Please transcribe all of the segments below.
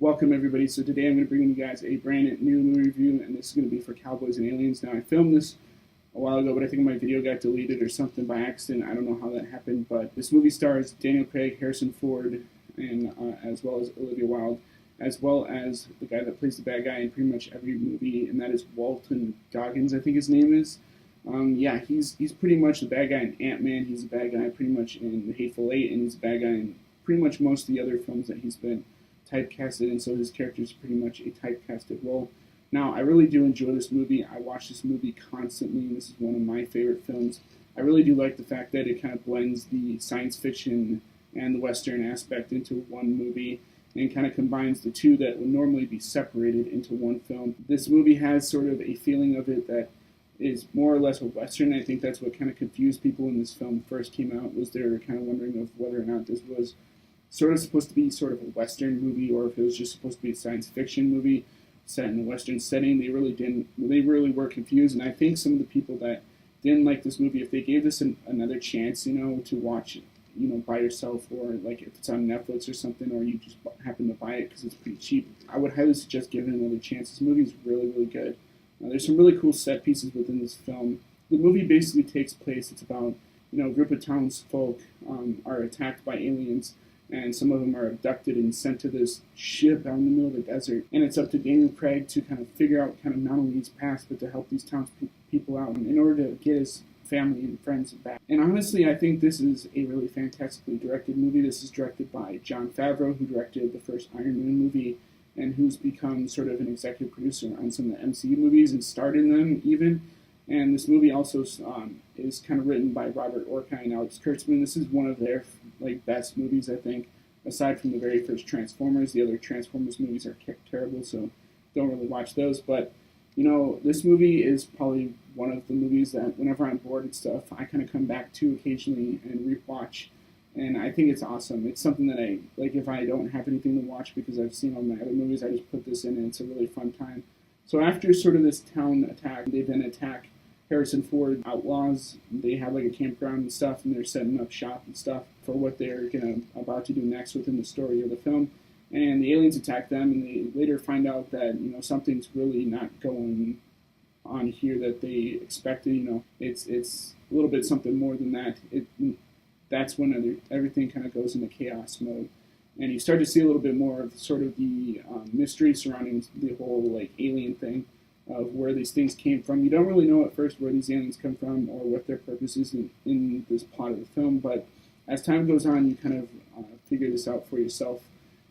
Welcome everybody. So today I'm going to bring you guys a brand new movie review, and this is going to be for Cowboys and Aliens. Now I filmed this a while ago, but I think my video got deleted or something by accident. I don't know how that happened, but this movie stars Daniel Craig, Harrison Ford, and as well as Olivia Wilde, as well as the guy that plays the bad guy in pretty much every movie, and that is Walton Goggins, I think his name is. Yeah, he's pretty much the bad guy in Ant-Man. He's the bad guy pretty much in The Hateful Eight, and he's the bad guy in pretty much most of the other films that he's been typecasted, and so his character is pretty much a typecasted role. Now, I really do enjoy this movie. I watch this movie constantly, and this is one of my favorite films. I really do like the fact that it kind of blends the science fiction and the Western aspect into one movie, and kind of combines the two that would normally be separated into one film. This movie has sort of a feeling of it that is more or less a Western. I think that's what kind of confused people when this film first came out, was they were kind of wondering of whether or not this was sort of supposed to be sort of a Western movie, or if it was just supposed to be a science fiction movie set in a Western setting. They really were confused, and I think some of the people that didn't like this movie, if they gave this another chance, to watch it, by yourself, or like if it's on Netflix or something, or you just happen to buy it because it's pretty cheap, I would highly suggest giving it another chance. This movie is really good. There's some really cool set pieces within this film. The movie basically takes place, it's about, a group of townsfolk are attacked by aliens, and some of them are abducted and sent to this ship out in the middle of the desert. And it's up to Daniel Craig to kind of figure out kind of not only his past, but to help these townspeople out in order to get his family and friends back. And honestly, I think this is a really fantastically directed movie. This is directed by Jon Favreau, who directed the first Iron Man movie, and who's become sort of an executive producer on some of the MCU movies and starred in them even. And this movie also is kind of written by Robert Orci and Alex Kurtzman. This is one of their best movies, I think. Aside from the very first Transformers, the other Transformers movies are terrible, so don't really watch those. But this movie is probably one of the movies that whenever I'm bored and stuff, I kind of come back to occasionally and rewatch. And I think it's awesome. It's something that I like if I don't have anything to watch because I've seen all my other movies. I just put this in, and it's a really fun time. So after sort of this town attack, they then attack Harrison Ford outlaws. They have like a campground and stuff, and they're setting up shop and stuff for what they're about to do next within the story of the film. And the aliens attack them, and they later find out that something's really not going on here that they expected. It's a little bit something more than that. That's when everything kind of goes into chaos mode, and you start to see a little bit more of sort of the mystery surrounding the whole alien thing, of where these things came from. You don't really know at first where these aliens come from or what their purpose is in this plot of the film, but as time goes on, you kind of figure this out for yourself,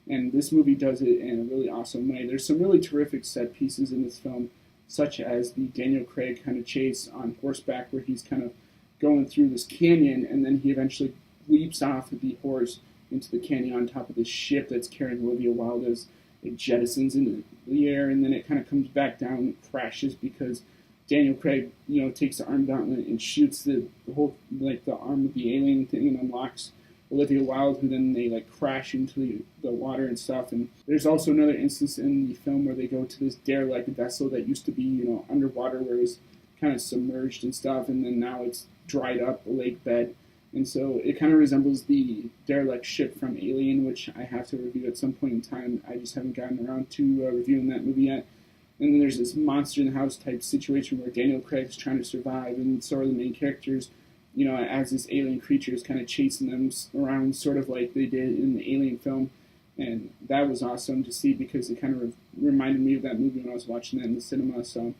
and this movie does it in a really awesome way. There's some really terrific set pieces in this film, such as the Daniel Craig kind of chase on horseback, where he's kind of going through this canyon, and then he eventually leaps off of the horse into the canyon on top of this ship that's carrying Olivia Wilde as it jettisons into the air, and then it kind of comes back down and crashes because Daniel Craig, takes the arm gauntlet and shoots the whole, the arm of the alien thing, and unlocks Olivia Wilde, who then they crash into the water and stuff. And there's also another instance in the film where they go to this derelict vessel that used to be, underwater, where it was kind of submerged and stuff, and then now it's dried up, a lake bed. And so it kind of resembles the derelict ship from Alien, which I have to review at some point in time. I just haven't gotten around to reviewing that movie yet. And then there's this monster in the house type situation where Daniel Craig's trying to survive, and so are the main characters, as this alien creature is kind of chasing them around, sort of like they did in the Alien film. And that was awesome to see because it kind of reminded me of that movie when I was watching that in the cinema. So,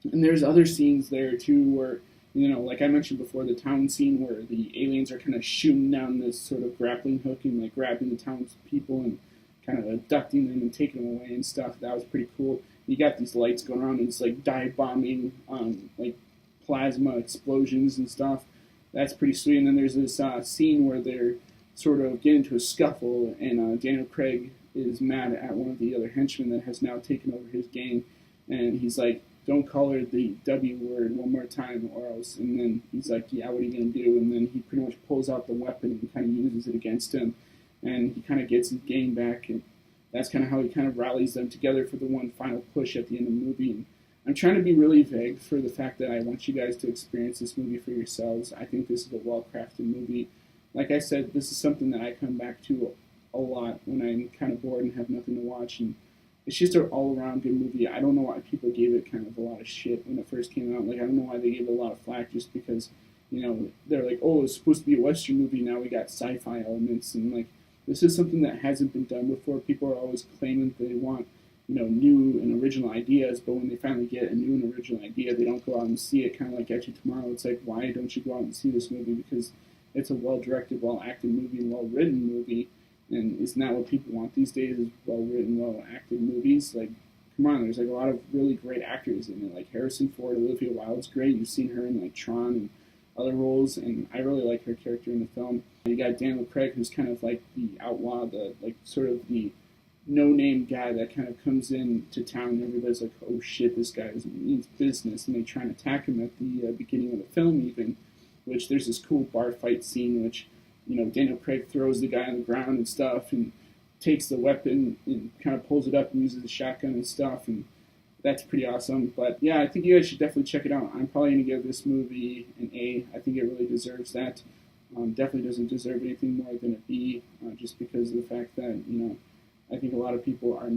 and there's other scenes there too where, like I mentioned before, the town scene where the aliens are kind of shooting down this sort of grappling hook and grabbing the townspeople and kind of abducting them and taking them away and stuff. That was pretty cool. You got these lights going around, and it's dive bombing, plasma explosions and stuff. That's pretty sweet. And then there's this scene where they're sort of getting into a scuffle, and Daniel Craig is mad at one of the other henchmen that has now taken over his gang, and he's like, "Don't call her the W word one more time or else." And then he's like, "Yeah, what are you going to do?" And then he pretty much pulls out the weapon and kind of uses it against him. And he kind of gets his gang back. And that's kind of how he kind of rallies them together for the one final push at the end of the movie. And I'm trying to be really vague for the fact that I want you guys to experience this movie for yourselves. I think this is a well-crafted movie. Like I said, this is something that I come back to a lot when I'm kind of bored and have nothing to watch. And it's just an all-around good movie. I don't know why people gave it kind of a lot of shit when it first came out. Like, I don't know why they gave it a lot of flack just because, they're like, oh, it's supposed to be a Western movie, now we got sci-fi elements. And, like, this is something that hasn't been done before. People are always claiming that they want, new and original ideas, but when they finally get a new and original idea, they don't go out and see it. Kind of like Edge of Tomorrow. It's like, why don't you go out and see this movie? Because it's a well-directed, well-acted movie, and well-written movie. And isn't that what people want these days? Is well-written, well-acted movies? Like, come on, there's like a lot of really great actors in it. Like Harrison Ford, Olivia Wilde's great. You've seen her in like Tron and other roles, and I really like her character in the film. You got Daniel Craig, who's kind of like the outlaw, the like sort of the no-name guy that kind of comes in to town, and everybody's like, oh shit, this guy means business, and they try and attack him at the beginning of the film even, which there's this cool bar fight scene, which, Daniel Craig throws the guy on the ground and stuff, and takes the weapon and kind of pulls it up and uses a shotgun and stuff, and that's pretty awesome. But yeah, I think you guys should definitely check it out. I'm probably going to give this movie an A. I think it really deserves that. Definitely doesn't deserve anything more than a B, just because of the fact that, I think a lot of people are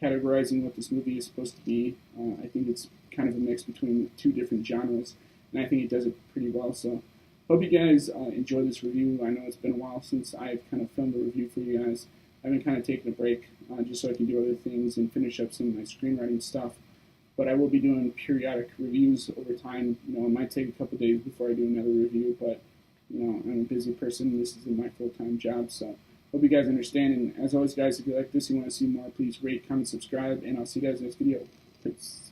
categorizing what this movie is supposed to be. I think it's kind of a mix between two different genres, and I think it does it pretty well. So, hope you guys enjoy this review. I know it's been a while since I've kind of filmed a review for you guys. I've been kind of taking a break just so I can do other things and finish up some of my screenwriting stuff. But I will be doing periodic reviews over time. It might take a couple days before I do another review, but I'm a busy person. This isn't my full-time job, so hope you guys understand. And as always, guys, if you like this, you want to see more, please rate, comment, subscribe, and I'll see you guys next video. Peace.